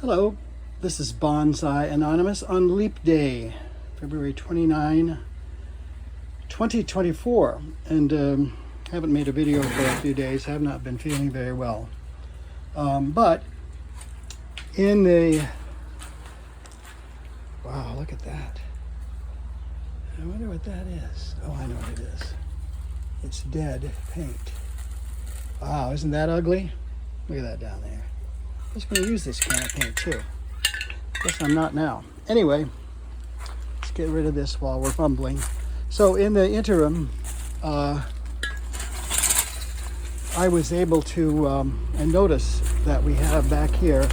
Hello, this is Bonsai Anonymous on Leap Day, February 29, 2024. And haven't made a video for a few days, have not been feeling very well. But in the, wow, look at that. I wonder what that is. Oh, I know what it is. It's dead paint. Wow, isn't that ugly? Look at that down there. I was going to use this kind of paint too. Guess I'm not now. Anyway, let's get rid of this while we're fumbling. So in the interim, I was able to and notice that we have back here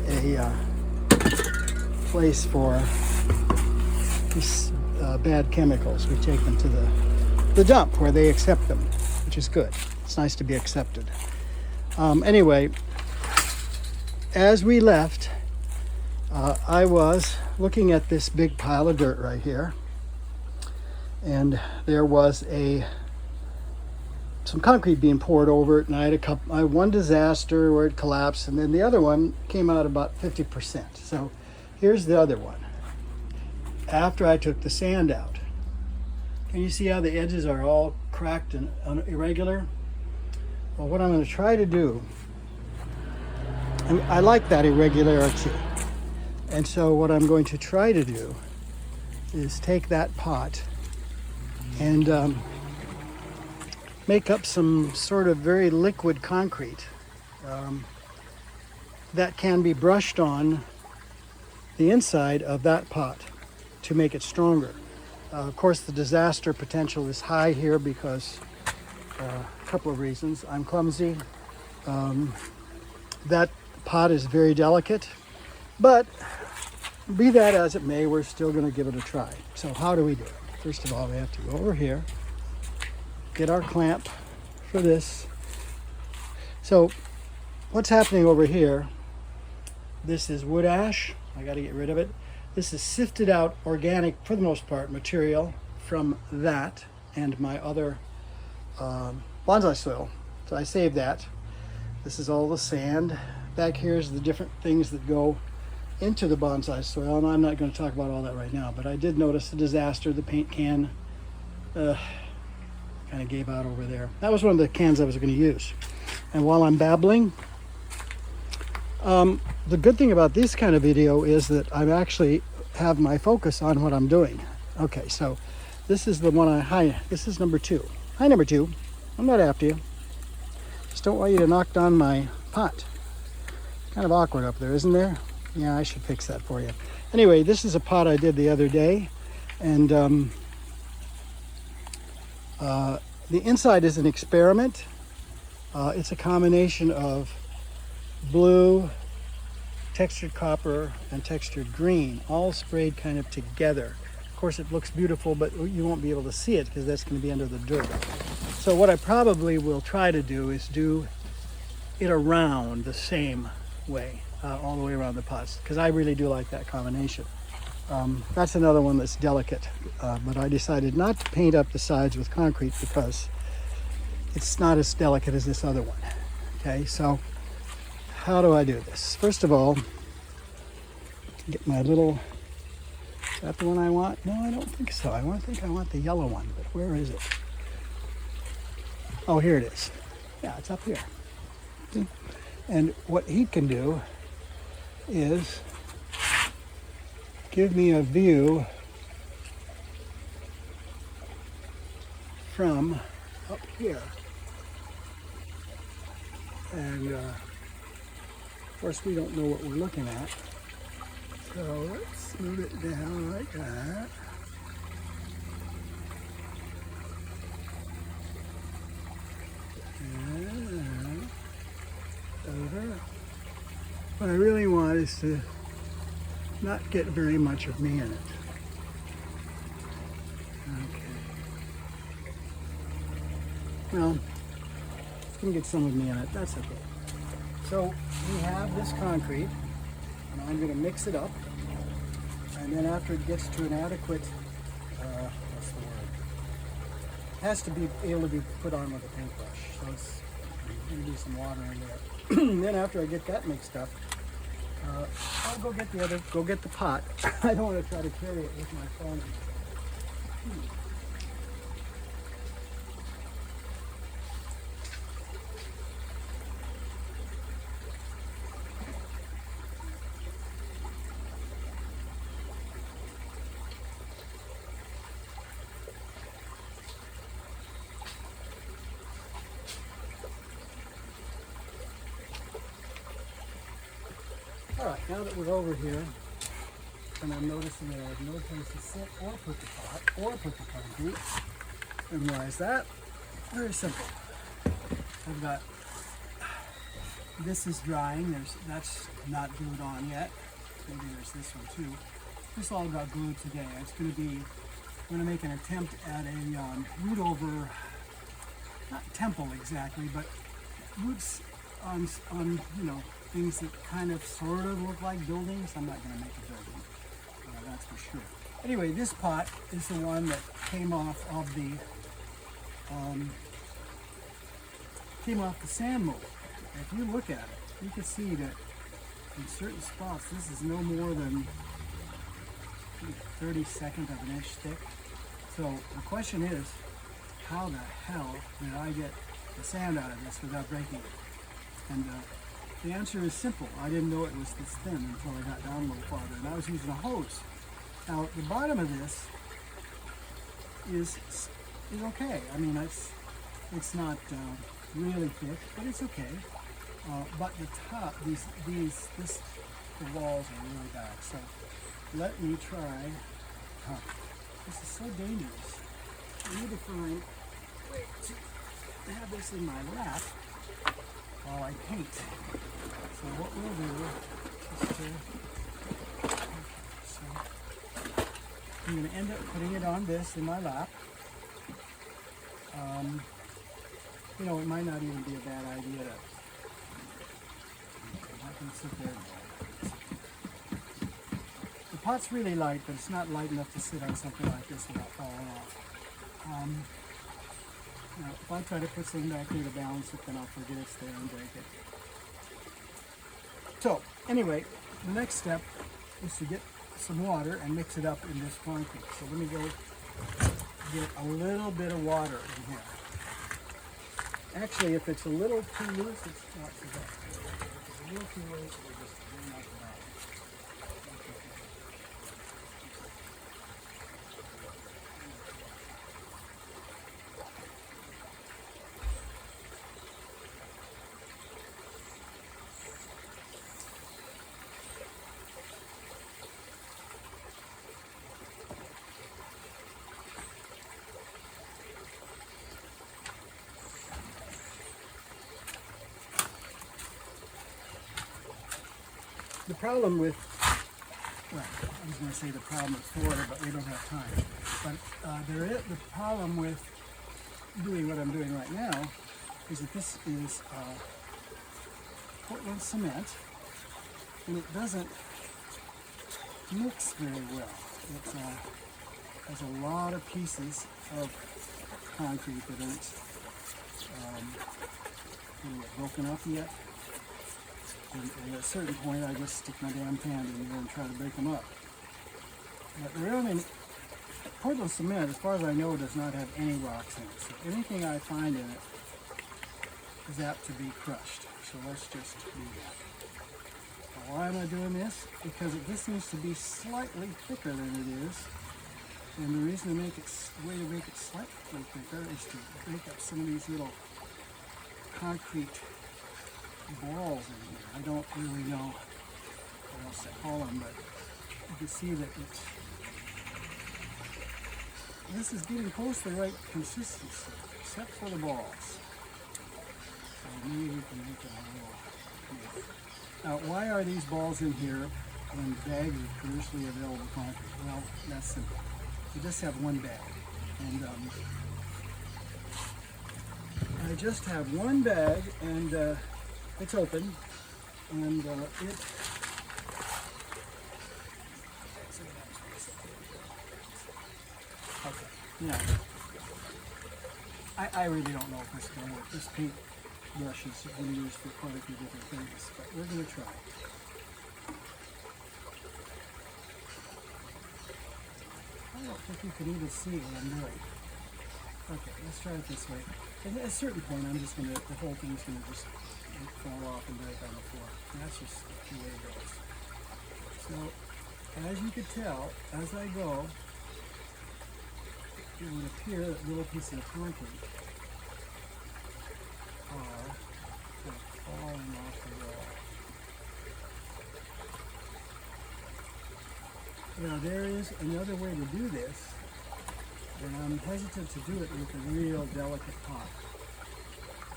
a place for these bad chemicals. We take them to the dump where they accept them, which is good. It's nice to be accepted. Anyway, as we left, I was looking at this big pile of dirt right here, and there was some concrete being poured over it, and I had one disaster where it collapsed, and then the other one came out about 50%. So here's the other one. After I took the sand out, can you see how the edges are all cracked and irregular? Well, what I'm going to try to do, I like that irregularity. And so what I'm going to try to do is take that pot and make up some sort of very liquid concrete that can be brushed on the inside of that pot to make it stronger. Of course, the disaster potential is high here because a couple of reasons. I'm clumsy. That pot is very delicate, but be that as it may, we're still going to give it a try. So how do we do it? First of all, we have to go over here, get our clamp for this. So what's happening over here, this is wood ash. I got to get rid of it. This is sifted out organic, for the most part, material from that and my other bonsai soil. So I saved that. This is all the sand. Back here is the different things that go into the bonsai soil, and I'm not going to talk about all that right now, but I did notice the disaster. The paint can kind of gave out over there. That was one of the cans I was going to use. And while I'm babbling, the good thing about this kind of video is that I actually have my focus on what I'm doing. Okay, so this is the one this is number 2. Hi, number 2. I'm not after you. Just don't want you to knock down my pot. Kind of awkward up there, isn't there? Yeah, I should fix that for you. Anyway, this is a pot I did the other day, and the inside is an experiment. It's a combination of blue, textured copper, and textured green, all sprayed kind of together. Of course, it looks beautiful, but you won't be able to see it because that's going to be under the dirt. So what I probably will try to do is do it around the same way, all the way around the pots, because I really do like that combination. That's another one that's delicate, but I decided not to paint up the sides with concrete because it's not as delicate as this other one. Okay, so how do I do this? First of all, get my little, is that the one I want? No, I don't think so. I think I want the yellow one, but where is it? Oh, here it is. Yeah, it's up here. And what he can do is give me a view from up here. And of course, we don't know what we're looking at. So let's move it down like that. And over. What I really want is to not get very much of me in it. Okay. Well, you can get some of me in it. That's okay. So we have this concrete, and I'm going to mix it up. And then after it gets to an adequate, what's the word? It has to be able to be put on with a paintbrush. So it's going to be some water in there. Then after I get that mixed up, I'll go get the pot. I don't want to try to carry it with my phone. All right, now that we're over here, and I'm noticing that I have no place to sit or put the pot or put the concrete, and why is that? Very simple. I've got, this is drying, that's not glued on yet. Maybe there's this one too. This all got glued today. It's going to be, I'm going to make an attempt at a root over, not temple exactly, but roots on you know, things that kind of sort of look like buildings. I'm not going to make a building, that's for sure. Anyway, this pot is the one that came off of the sand mold. If you look at it, you can see that in certain spots this is no more than 1/32 of an inch thick. So the question is, how the hell did I get the sand out of this without breaking it? And the answer is simple. I didn't know it was this thin until I got down a little farther, and I was using a hose. Now the bottom of this is okay. I mean, it's not really thick, but it's okay. But the top, the walls are really bad. So let me try. This is so dangerous. I need to find a way to have this in my lap while I paint. So what we'll do is so I'm going to end up putting it on this in my lap. You know, it might not even be a bad idea to sit there. The pot's really light, but it's not light enough to sit on something like this without falling off. Now, if I try to put something back here to balance it, then I'll forget it's there and break it. So, anyway, the next step is to get some water and mix it up in this concrete. So let me go get a little bit of water in here. Actually, if it's a little too loose, it's not too bad. If it's a little too loose, we'll just knock it out. The problem with, well, I was going to say the problem with Florida, but we don't have time. But the problem with doing what I'm doing right now is that this is Portland cement, and it doesn't mix very well. It has a lot of pieces of concrete that aren't broken up yet. And at a certain point, I just stick my damn hand in there and try to break them up. But really, Portland cement, as far as I know, does not have any rocks in it. So anything I find in it is apt to be crushed. So let's just do that. Now, why am I doing this? Because this needs to be slightly thicker than it is. And the reason to make it, the way to make it slightly thicker is to break up some of these little concrete balls in here. I don't really know what else to call them, but you can see that this is getting close to the right consistency, except for the balls. So maybe we can make it a little. Now, why are these balls in here when bags of commercially available concrete? Well, that's simple. You just have one bag, and I just have one bag, and it's open, and okay, yeah. I really don't know if this is going to work. This paint brushes that we use for quite a few different things, but we're going to try. I don't think you can even see what I'm doing. Okay, let's try it this way. And at a certain point, I'm just going to, the whole thing's going to just fall off and break on the floor. And that's just the way it goes. So, as you can tell, as I go, it would appear that little pieces of concrete are falling off the wall. Now there is another way to do this, and I'm hesitant to do it with a real delicate pot.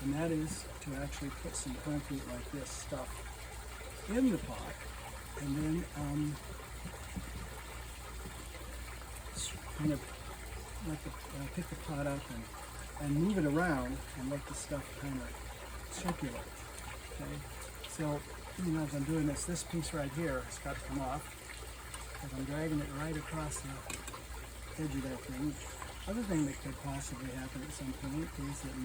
And that is to actually put some concrete like this stuff in the pot, and then kind of pick the pot up and move it around and let the stuff kind of circulate. Okay, so as I'm doing this piece right here has got to come off, because I'm dragging it right across the edge of that thing. Other thing that could possibly happen at some point is that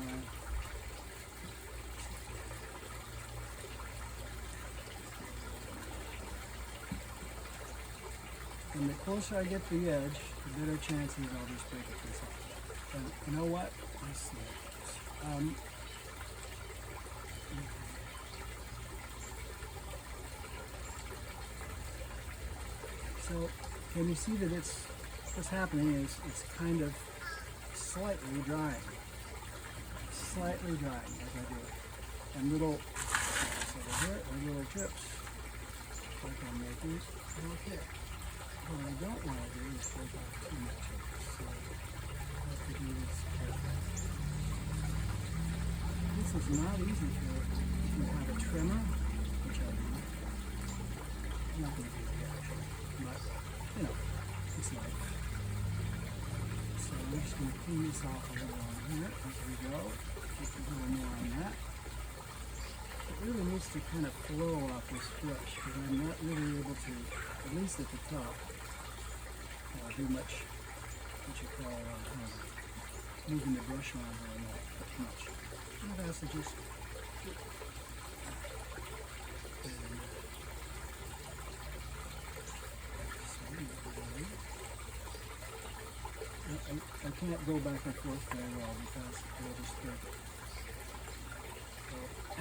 and the closer I get to the edge, the better chances I'll just break a piece off. And you know what? Let's see. So can you see that what's happening is it's kind of slightly drying. Slightly drying as I do it. And little, over here are little drips like I'm making over here. What I don't want to do is break off too much of it, so I have to do this carefully. This is not easy if you have a trimmer, which I do. I'm not going to do that actually, but it's life. So we're just going to clean this off a little on here as we go. Just a little more on that. It really needs to kind of flow off this brush, because I'm not really able to, at least at the top, do much, what you call, moving the brush around very much. And it has to just, I can't go back and forth very well because it'll just break it. So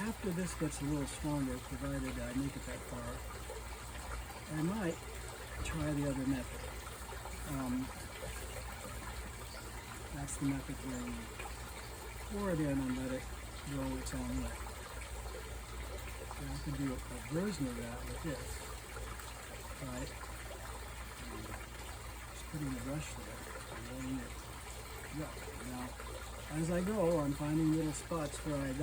after this gets a little stronger, provided I make it that far, I might try the other method. That's the method where you pour it in and let it go its own way. And I can do a version of that with this. Right? Just putting the brush there and letting it go. Now, as I go, I'm finding little spots where I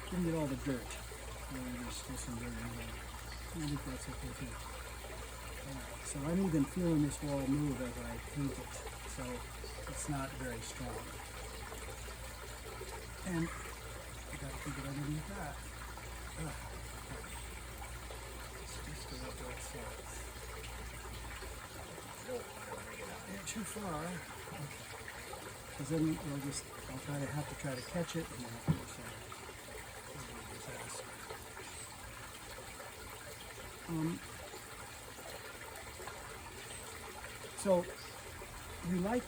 didn't get all the dirt. There's still some dirt in there. I think that's okay too. So I'm even feeling this wall move as I paint it, so it's not very strong. And I got to keep it underneath that. It's just about what it says. Not too far. Because then I'll try to catch it, and then I'll finish that. So we like,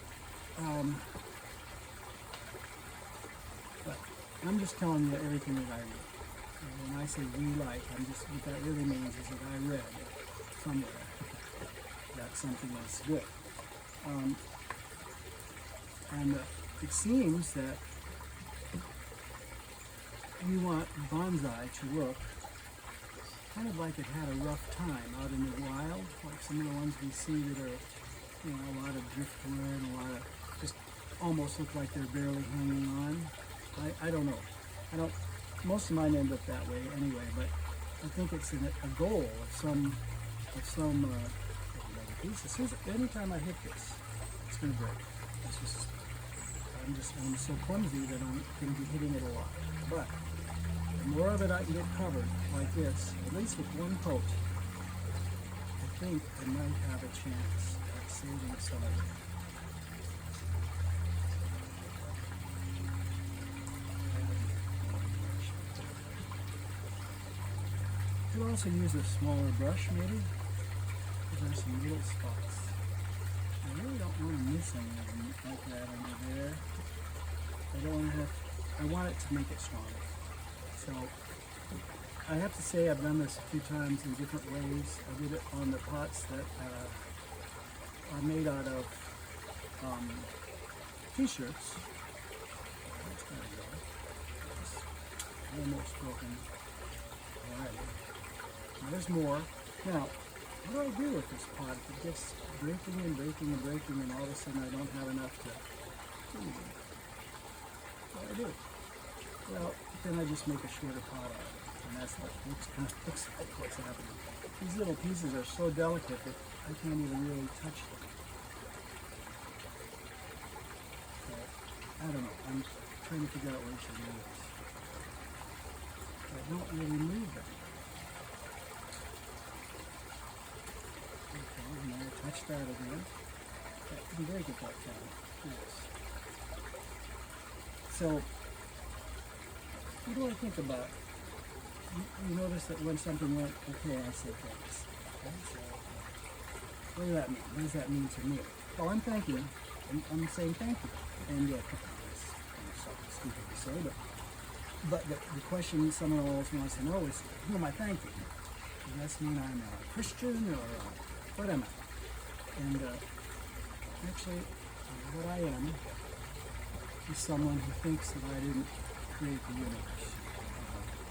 but I'm just telling you everything that I read. And when I say we like, what that really means is that I read somewhere that something is good. And it seems that you want bonsai to look kind of like it had a rough time out in the wild, like some of the ones we see that are, a lot of driftwood, a lot of just almost look like they're barely hanging on. I don't know. Most of mine end up that way anyway, but I think it's a goal of some pieces. Anytime I hit this, it's going to break. I'm so clumsy that I'm going to be hitting it a lot. But the more of it I can get covered like this, at least with one coat, I think I might have a chance at saving some of it. could also use a smaller brush maybe, because there's some little spots. I really don't want to miss any of them like that under there. I don't want to have, I want it to make it stronger. So I have to say I've done this a few times in different ways. I did it on the pots that are made out of t-shirts. That's gotta go. It's almost broken. Alright. Now there's more. Now, what do I do with this pot? If it gets breaking and breaking and breaking and all of a sudden I don't have enough to what do I do? Well, then I just make a shorter pot out of it. And that's what kind of looks like what's happening. These little pieces are so delicate that I can't even really touch them. So, I don't know. I'm trying to figure out what I should do. I don't really move them. Okay, and I touch that again. That didn't break it that time. Yes. So, what do I think about? You notice that when something went okay, I say thanks. Okay, so what does that mean? What does that mean to me? Well, I'm thanking. I'm saying thank you. And yeah, that's something stupid to say, but the question someone always wants to know is, who am I thanking? Does that mean I'm a Christian or what am I? And actually, what I am is someone who thinks that I didn't create the universe.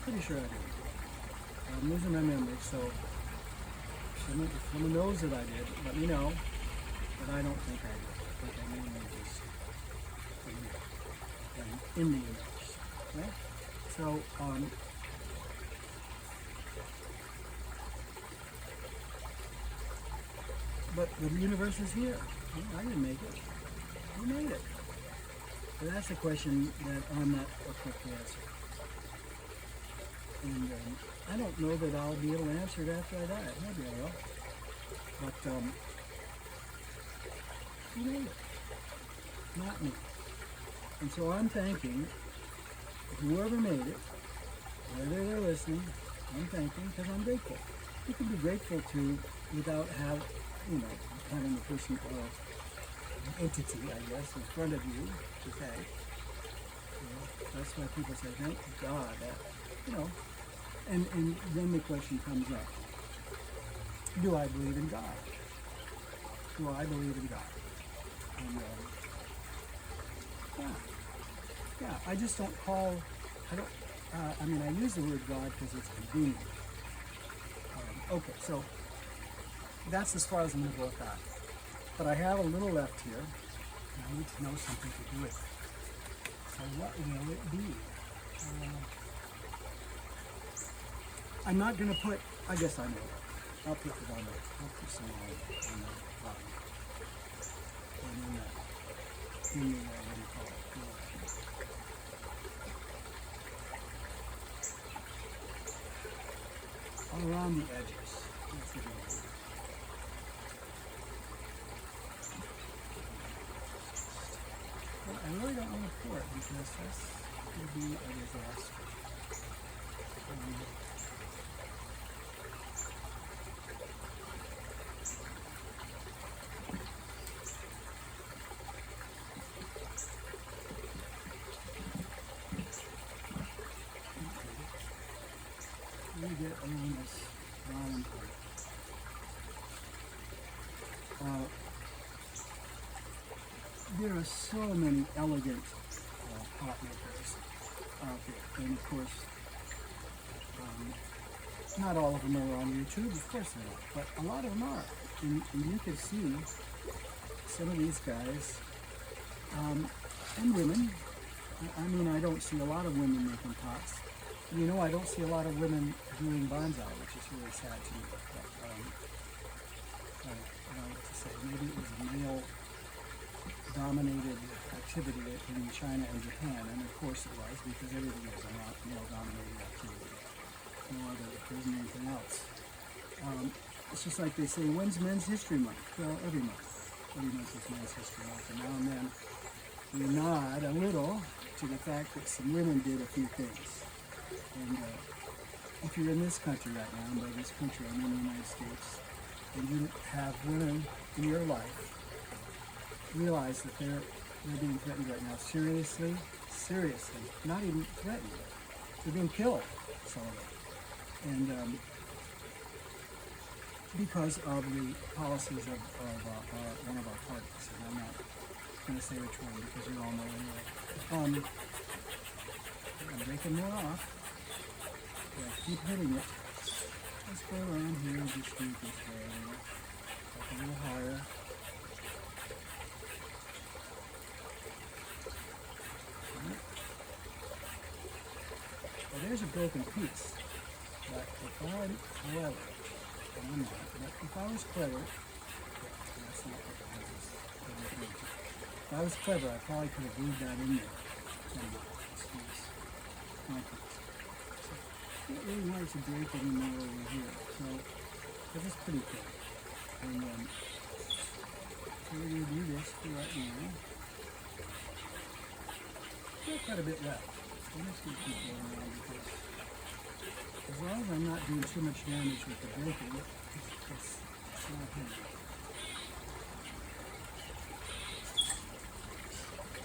Pretty sure I did. I'm losing my memory, so if someone knows that I did, let me know. But I don't think I did. I think I mainly just in the universe. Okay? So, but the universe is here. I didn't make it. Who made it? So that's a question that I'm not equipped to answer. And I don't know that I'll be able to answer it after I die. Maybe I will. But who made it? Not me. And so I'm thanking whoever made it, whether they're listening, I'm thanking because I'm grateful. You can be grateful to without having the person or entity, I guess, in front of you to thank. That's why people say, thank God. And then the question comes up, do I believe in God? Do I believe in God? And, yeah, I just don't call, I use the word God because it's convenient. Okay, so that's as far as I'm going to go with that. But I have a little left here, and I need to know something to do with it. So what will it be? I'm not going to put, I guess I know. I'll put it on there. I'll put some on the bottom. And then what do you call it? All around the edges. That's the good one. Well, I really don't want to pour it because that's going to be a disaster. Let me get around this bottom part. There are so many elegant pot makers out there, and of course, not all of them are on YouTube, of course they're not, but a lot of them are, and you can see some of these guys, and women. I don't see a lot of women making pots. I don't see a lot of women doing bonsai, which is really sad to me. But, I don't know what to say. Maybe it was a male-dominated activity in China and Japan, and of course it was, because everything was a male-dominated activity. No other, there isn't anything else. It's just like they say, when's Men's History Month? Well, every month. Every month is Men's History Month, and now and then we nod a little to the fact that some women did a few things. And if if you're in this country right now, and by this country I mean the United States, and you have women in your life, realize that they're being threatened right now. Seriously, not even threatened. They're being killed, some of them. And because of the policies of one of our parties, and I'm not going to say which one because you all know anyway. I'm breaking more off. Yeah, keep hitting it. Let's go around here and just do it this way. Up a little higher. Well, there's a broken piece. But if I'm clever, and I'm not, but if I was clever, that's not what it is. If I was clever, I probably could have glued that in there. I don't really want it to break anymore over here, so this is pretty cool. And so we're going to do this for right now. Still quite a bit left. I'm just going to keep going around because as long as I'm not doing too much damage with the breaking, it's not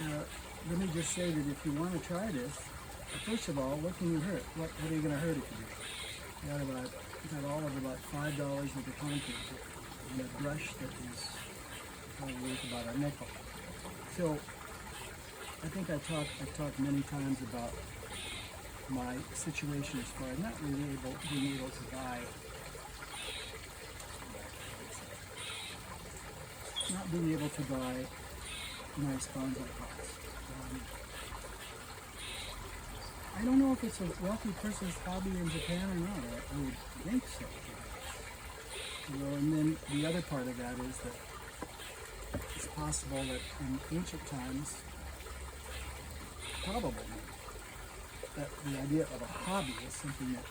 here. Let me just say that if you want to try this, first of all, what can you hurt? What are you going to hurt if you do? You got all of about $5 worth of concrete and a brush that is probably worth about a nickel. So I think I've talked many times about my situation as far as not really being able to buy, nice bonsai pots. I don't know if it's a wealthy person's hobby in Japan or not. I would think so. And then the other part of that is that it's possible that in ancient times, probably, that the idea of a hobby is something that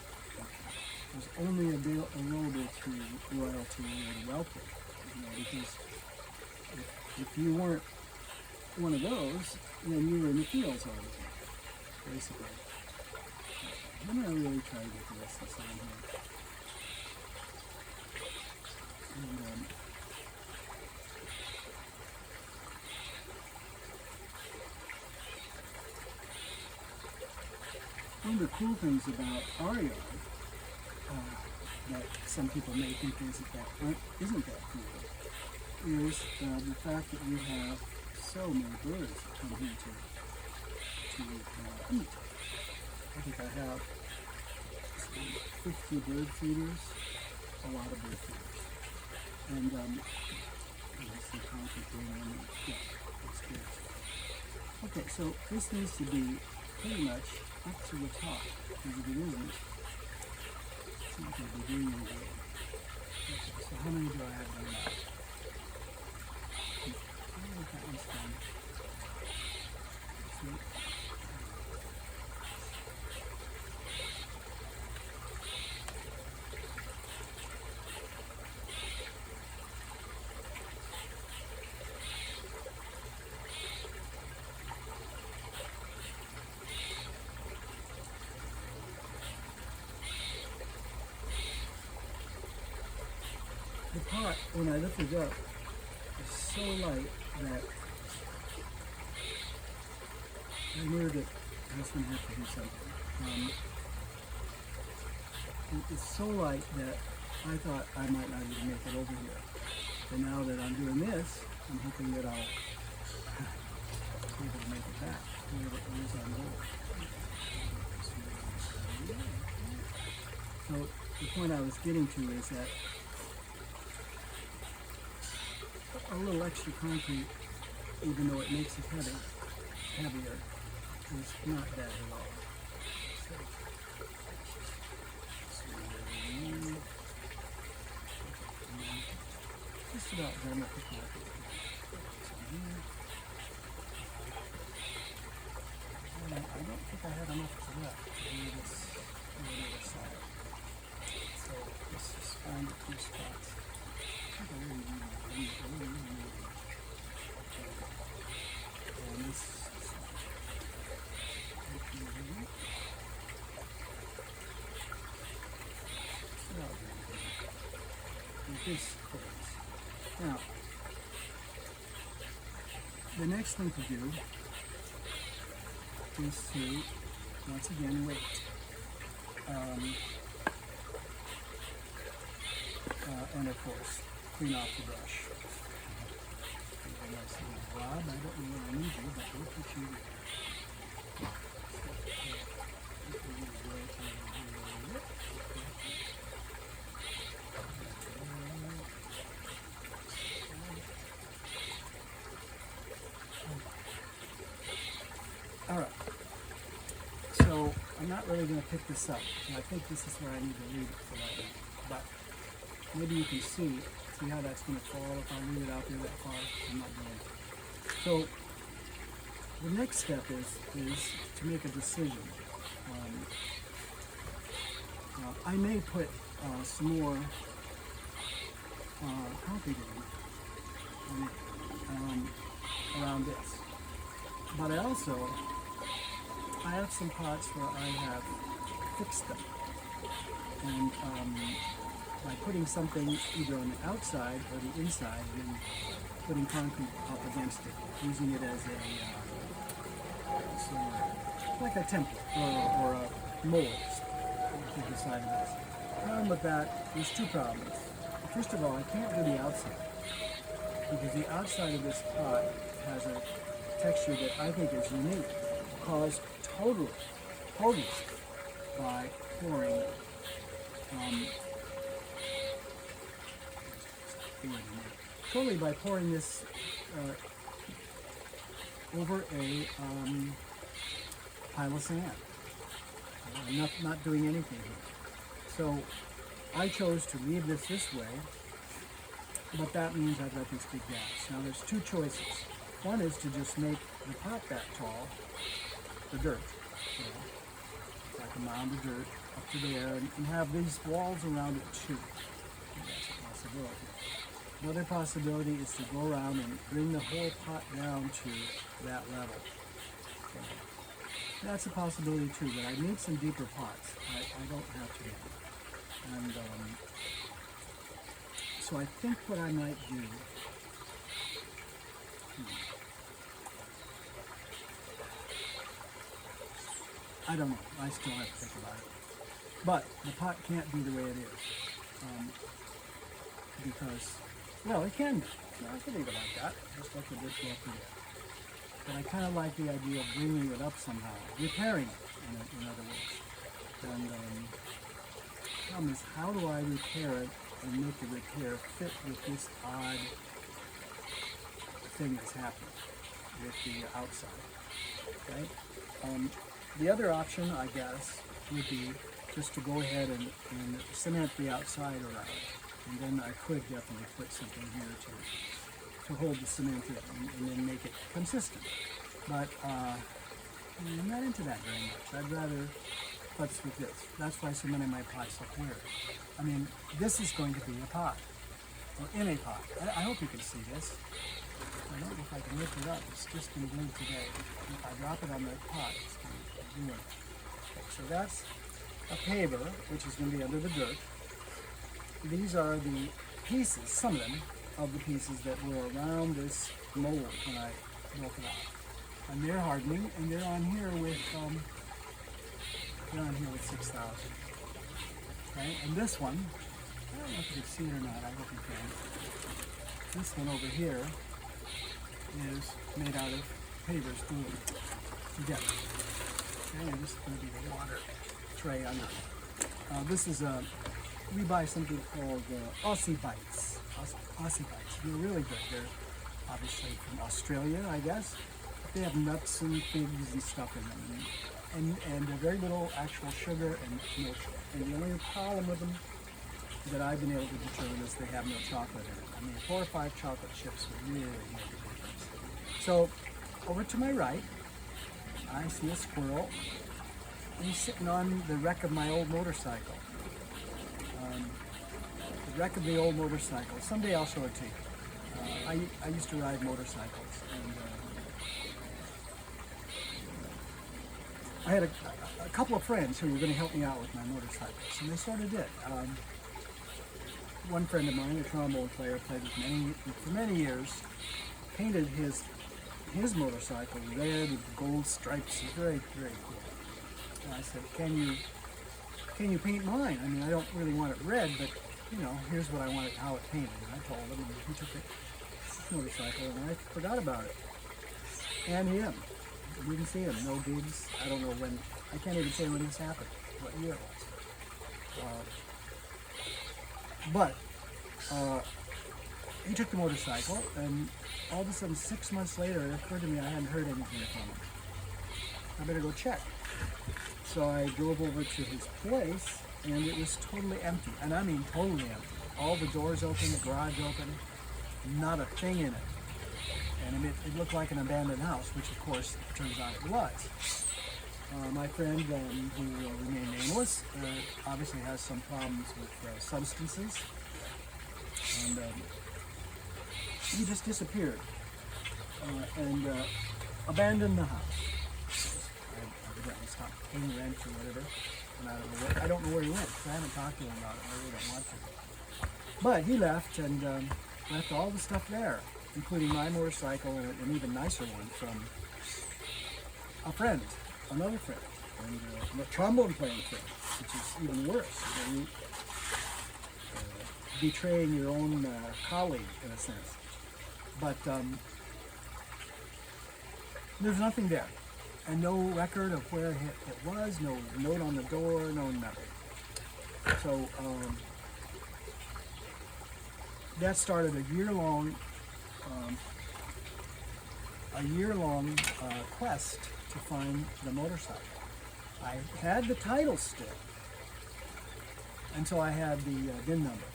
was only available to royalty or the wealthy. Because if you weren't one of those, then you were in the fields all the time, basically. I'm going to really try to get the rest of this on here. And, one of the cool things about our yard that some people may think isn't that cool is the fact that we have so many birds that come here to eat. I think I have 50 bird feeders, a lot of bird feeders. And there's some concrete going on. Yeah, that's good. Okay, so this needs to be pretty much up to the top, because if it isn't, it's not going to be doing any good. Okay, so how many do I have left? I think that one's done. The pot, when I lifted it up, is so light that I knew that I was going to have to do something. It's so light that I thought I might not even make it over here. And now that I'm doing this, I'm hoping that I'll be able to make it back, wherever it is on board. So the point I was getting to is that a little extra concrete, even though it makes it heavier, is not bad at all. Just about done with the concrete. I don't think I have enough left to do this on the other side. So let's just find a few spots. I think I really need and this this holds. Now, the next thing to do is to, once again, wait. And of course, clean off the brush. Rob, I don't know what I need you, but we'll put you there. All right. So I'm not really going to pick this up. And I think this is where I need to leave it for right now. But maybe you can see how that's going to fall if I leave it out there that far. I'm not going to. So the next step is to make a decision. I may put some more concrete around this, but I have some pots where I have fixed them, and by putting something either on the outside or the inside, and then putting concrete up against it, using it as like a template or a mold to the side of this. The problem with that, there's two problems. First of all, I can't do the outside because the outside of this pot has a texture that I think is unique, caused totally by pouring this over a pile of sand. Not doing anything here. So I chose to leave this way, but that means I've got these big gaps. Now there's two choices. One is to just make the pot that tall, the dirt, like a mound of dirt up to there, and have these walls around it too. That's a possibility. Another possibility is to go around and bring the whole pot down to that level. That's a possibility too, but I need some deeper pots. I don't have to. And so I think what I might do, I don't know, I still have to think about it. But the pot can't be the way it is. Because, well, it can be. I can leave it like that, just like it did go up there. But I kind of like the idea of bringing it up somehow, repairing it, in other words. And the problem is, how do I repair it and make the repair fit with this odd thing that's happening with the outside, okay? The other option, I guess, would be just to go ahead and cement the outside around. And then I could definitely put something here to hold the cement in and then make it consistent. But I'm not into that very much. I'd rather putz with this. That's why so many of my pots look weird. I mean, this is going to be a pot, or in a pot. I hope you can see this. I don't know if I can lift it up. It's just been glued today. If I drop it on the pot, it's going to do it. Okay, so that's a paver, which is going to be under the dirt. These are the pieces, some of them, of the pieces that were around this mold when I broke it off. And they're hardening, and they're on here with 6,000. Okay, and this one, I don't know if you can see it or not, I hope you can. This one over here is made out of pavers glued together. Okay, and this is going to be the water tray under it. This is we buy something called Aussie Bites. Aussie Bites. They're really good. They're obviously from Australia, I guess. They have nuts and figs and stuff in them, and very little actual sugar and milk. And the only problem with them that I've been able to determine is they have no chocolate in it. I mean, 4 or 5 chocolate chips would really make a difference. So, over to my right, I see a squirrel. He's sitting on the wreck of my old motorcycle. The wreck of the old motorcycle. Someday I'll show it to you. I used to ride motorcycles, and I had a couple of friends who were going to help me out with my motorcycles, and they sort of did. one friend of mine, a trombone player, played with for many years, painted his motorcycle red with gold stripes. It's very, very cool. And I said, can you paint mine? I mean, I don't really want it red, but here's what I want it, how it painted. And I told him, and he took the motorcycle, and I forgot about it. And him. Didn't see him. No gigs. I don't know when. I can't even say when this happened. What year it was. But he took the motorcycle, and all of a sudden, 6 months later, it occurred to me I hadn't heard anything from him. I better go check. So I drove over to his place, and it was totally empty. And I mean totally empty. All the doors open, the garage open, not a thing in it. And it looked like an abandoned house, which of course it turns out it was. My friend, who will remain nameless, obviously has some problems with substances, and he just disappeared and abandoned the house. Evidently stopped paying rent or whatever, and I don't know where he went. So I haven't talked to him about it. I really don't want to. But he left and left all the stuff there, including my motorcycle and an even nicer one from a friend. Another friend, and a trombone playing friend, which is even worse. You betraying your own colleague in a sense. But there's nothing there, and no record of where it was, no note on the door, no nothing. So that started a year-long quest to find the motorcycle. I had the title still until I had the VIN number.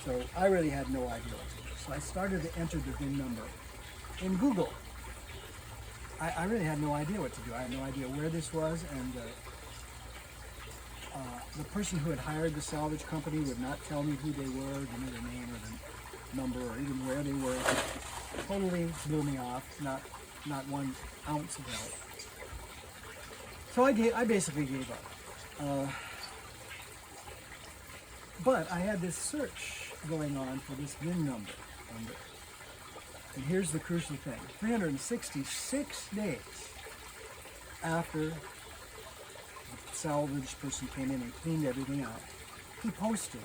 So I really had no idea what to do. So I started to enter the VIN number in Google. I really had no idea what to do. I had no idea where this was, and the person who had hired the salvage company would not tell me who they were, give me their name or the number or even where they were. Totally blew me off. Not one ounce of help. So I basically gave up. But I had this search going on for this VIN number. And here's the crucial thing. 366 days after the salvage person came in and cleaned everything out, he posted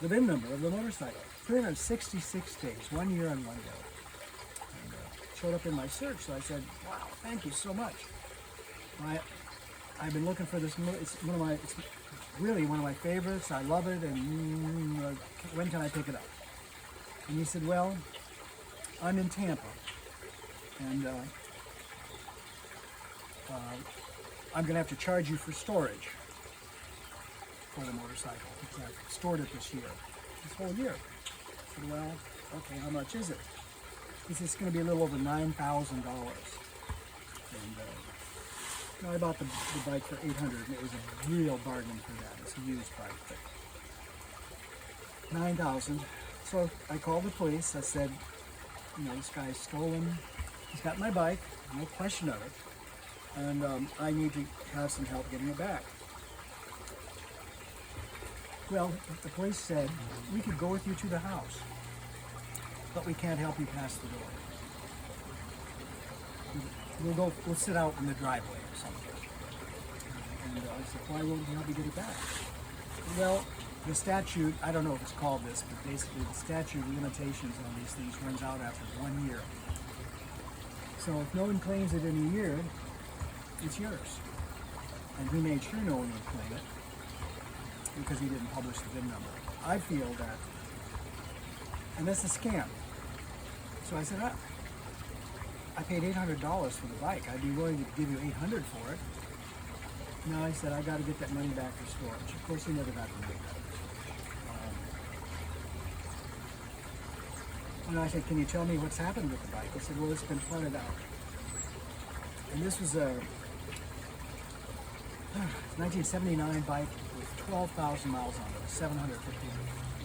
the VIN number of the motorcycle. 366 days, 1 year and 1 day. Showed up in my search, so I said, "Wow, thank you so much." I've been looking for this. It's really one of my favorites. I love it, and when can I pick it up? And he said, "Well, I'm in Tampa, and I'm going to have to charge you for storage for the motorcycle because I've stored it this whole year." I said, "Well, okay, how much is it?" He said, "It's going to be a little over $9,000. And I bought the bike for $800, and it was a real bargain for that. It's a used bike, but $9,000. So I called the police. I said, this guy's stolen. He's got my bike, no question of it, and I need to have some help getting it back. Well, the police said, "We could go with you to the house, but we can't help you past the door. We'll sit out in the driveway or something." And I said, "Why won't you help me get it back?" Well, the statute, I don't know if it's called this, but basically the statute of limitations on these things runs out after 1 year. So if no one claims it in a year, it's yours. And he made sure no one would claim it because he didn't publish the VIN number. I feel that, and that's a scam. So I said, I paid $800 for the bike. I'd be willing to give you $800 for it. No, I said, I got to get that money back for storage. Of course, he never got the money back. And I said, "Can you tell me what's happened with the bike?" He said, "Well, it's been flooded out." And this was a 1979 bike with 12,000 miles on it, 750.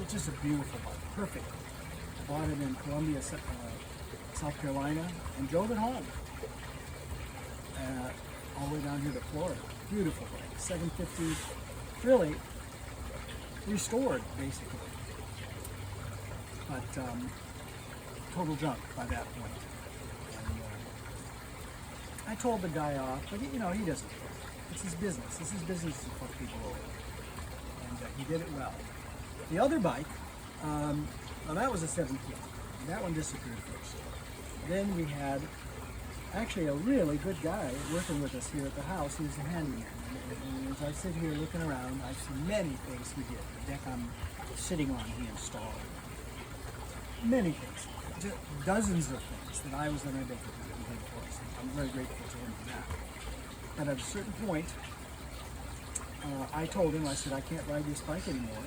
It's just a beautiful bike, perfect. I bought it in Columbia, South Carolina, and drove it home. All the way down here to Florida. Beautiful bike, 750. Really, restored, basically. But total junk by that point. And, I told the guy off, but he doesn't care. It's his business. It's his business to fuck people over. And he did it well. The other bike, well, that was a 7 key. That one disappeared first. Then we had actually a really good guy working with us here at the house. He was a handyman. And as I sit here looking around, I see many things he did. The deck I'm sitting on, he installed. Many things. Just dozens of things that I was unable to do. He did for us. I'm very grateful to him for that. But at a certain point, I told him, I said, I can't ride this bike anymore.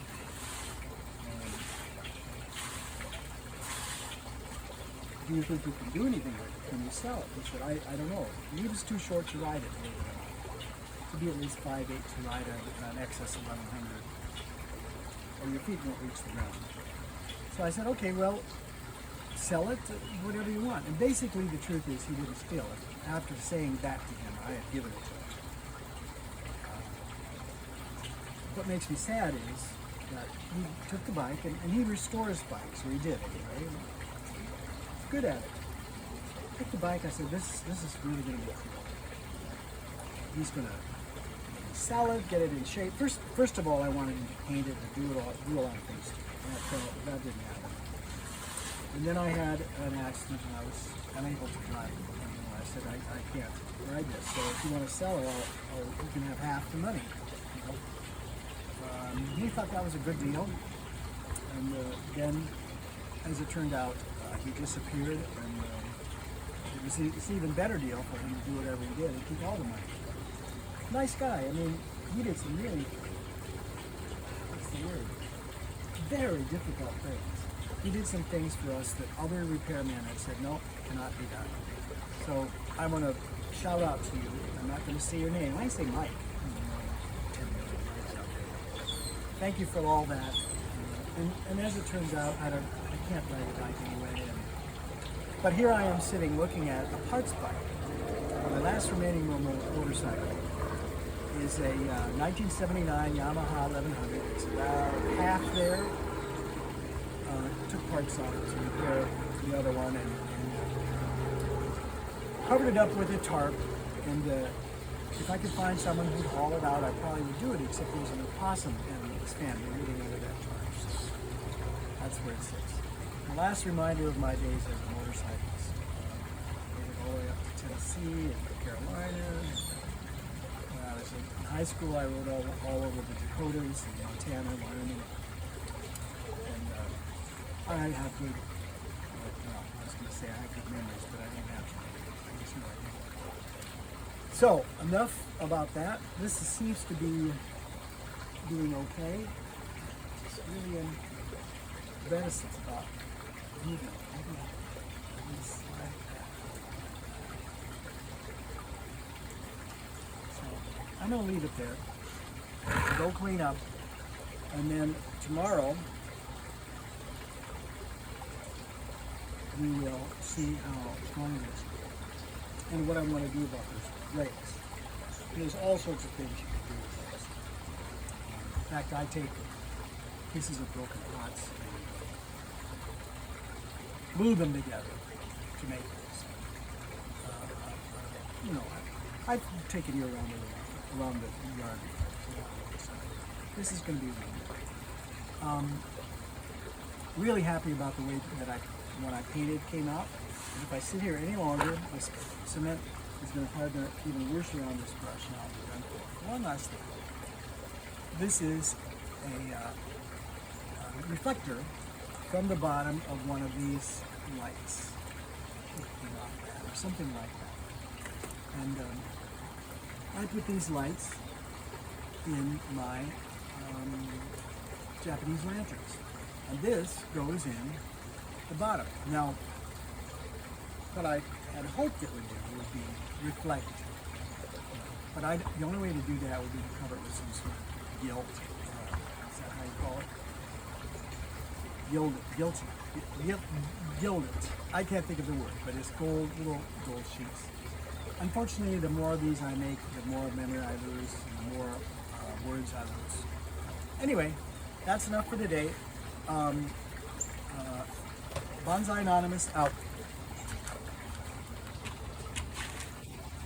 Do you think you can do anything with it? Can you sell it? He said, I don't know. He was too short to ride it, believe it or not. To be at least 5'8" to ride an excess of 1100, or your feet won't reach the ground. So I said, okay, well, sell it, whatever you want. And basically the truth is he didn't steal it. After saying that to him, I had given it to him. What makes me sad is that he took the bike, and he restores bikes, or he did anyway. Good at it. Took the bike, I said, this is really going to be cool. He's going to sell it, get it in shape. First of all, I wanted him to paint it and do a lot of things to it. That didn't happen. And then I had an accident and I was unable to drive it. And I said, I can't ride this. So if you want to sell it, you can have half the money. He thought that was a good deal. And then, as it turned out, he disappeared, and it was an even better deal for him to do whatever he did and keep all the money. Nice guy. I mean, he did some really, what's the word, very difficult things. He did some things for us that other repairmen had said, no, cannot be done. So I want to shout out to you. I'm not going to say your name. I say Mike. Thank you for all that. And as it turns out, I can't ride a bike anyway. But here I am sitting looking at a parts bike. My last remaining motorcycle is a 1979 Yamaha 1100. It's about half there. Took parts on it to repair the other one and covered it up with a tarp. And if I could find someone who'd haul it out, I probably would do it, except there's an opossum in his family living under that tarp. So that's where it sits. The last reminder of my days as motorcycles. I made it all the way up to Tennessee and Carolina. When I was in high school, I rode all over the Dakotas and Montana, Wyoming. And I have good, well, I was going to say I have good memories, but I don't have them. I just know I do. So, enough about that. This seems to be doing okay. It's really in reticence about moving. So, I'm going to leave it there. Go clean up. And then tomorrow, we will see how strong it is and what I'm going to do about this brakes. There's all sorts of things you can do with those. In fact, I take pieces of broken pots and glue them together to make this. I've taken you around the yard. So this is going to be really happy about the way that what I painted came out. And if I sit here any longer, this cement is going to harden even worse around this brush, and I'll be done for. One last thing. This is a reflector from the bottom of one of these lights, or something like that. And I put these lights in my Japanese lanterns, and this goes in the bottom. Now, what I had hoped it would do would be reflect, but the only way to do that would be to cover it with some sort of gilt. Is that how you call it? Gilded. I can't think of the word, but it's little gold sheets. Unfortunately, the more of these I make, the more memory I lose, and the more words I lose. Anyway, that's enough for today. Bonsai Anonymous out.